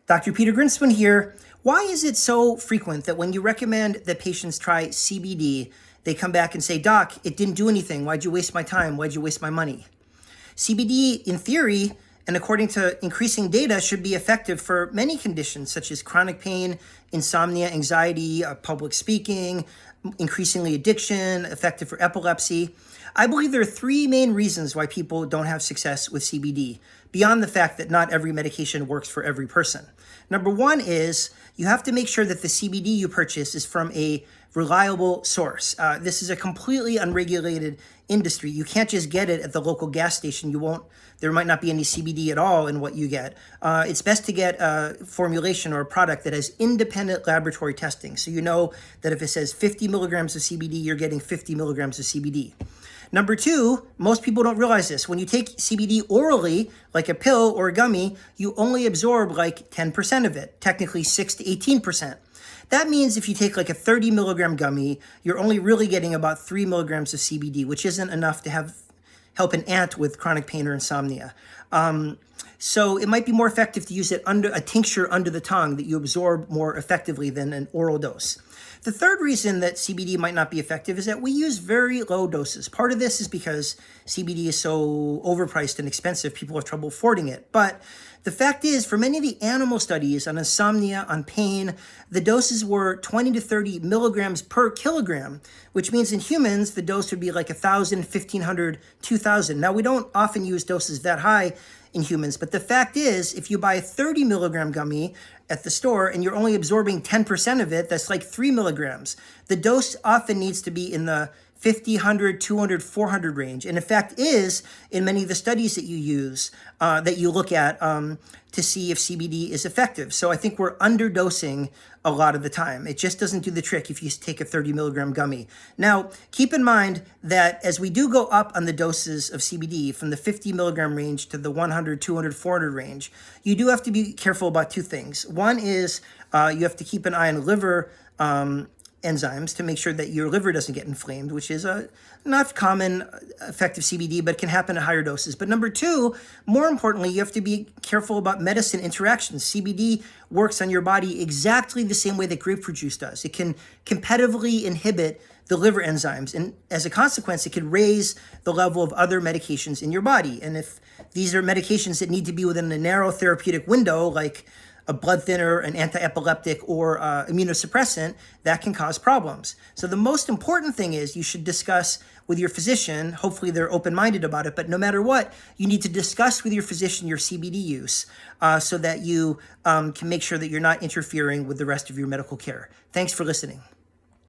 Dr. Peter Grinspoon here. Why is it so frequent that when you recommend that patients try CBD, they come back and say, Doc, it didn't do anything. Why'd you waste my time? Why'd you waste my money? CBD, in theory, and according to increasing data, should be effective for many conditions such as chronic pain, insomnia, anxiety, public speaking, increasingly addiction, effective for epilepsy. I believe there are three main reasons why people don't have success with CBD, beyond the fact that not every medication works for every person. Number one is you have to make sure that the CBD you purchase is from a reliable source. This is a completely unregulated industry. You can't just get it at the local gas station. There might not be any CBD at all in what you get. It's best to get a formulation or a product that has independent laboratory testing. So you know that if it says 50 milligrams of CBD, you're getting 50 milligrams of CBD. Number two, most people don't realize this. When you take CBD orally, like a pill or a gummy, you only absorb like 10% of it, technically 6 to 18%. That means if you take like a 30 milligram gummy, you're only really getting about 3 milligrams of CBD, which isn't enough to help an ant with chronic pain or insomnia. So it might be more effective to use it under a tincture under the tongue that you absorb more effectively than an oral dose. The third reason that CBD might not be effective is that we use very low doses. Part of this is because CBD is so overpriced and expensive, people have trouble affording it. But the fact is, for many of the animal studies on insomnia, on pain, the doses were 20 to 30 milligrams per kilogram, which means in humans, the dose would be like 1,000, 1,500, 2,000. Now, we don't often use doses that high in humans, but the fact is, if you buy a 30 milligram gummy at the store and you're only absorbing 10% of it, that's like 3 milligrams. The dose often needs to be in the 50, 100, 200, 400 range. And in fact is in many of the studies that you use, that you look at to see if CBD is effective. So I think we're underdosing a lot of the time. It just doesn't do the trick if you take a 30 milligram gummy. Now, keep in mind that as we do go up on the doses of CBD from the 50 milligram range to the 100, 200, 400 range, you do have to be careful about two things. One is you have to keep an eye on liver enzymes to make sure that your liver doesn't get inflamed, which is a not common effect of CBD, but can happen at higher doses. But number two, more importantly, you have to be careful about medicine interactions. CBD works on your body exactly the same way that grapefruit juice does. It can competitively inhibit the liver enzymes, and as a consequence, it can raise the level of other medications in your body. And if these are medications that need to be within a narrow therapeutic window, like a blood thinner, an anti-epileptic, or immunosuppressant, that can cause problems. So the most important thing is you should discuss with your physician. Hopefully they're open-minded about it, but no matter what, you need to discuss with your physician your CBD use so that you can make sure that you're not interfering with the rest of your medical care. Thanks for listening.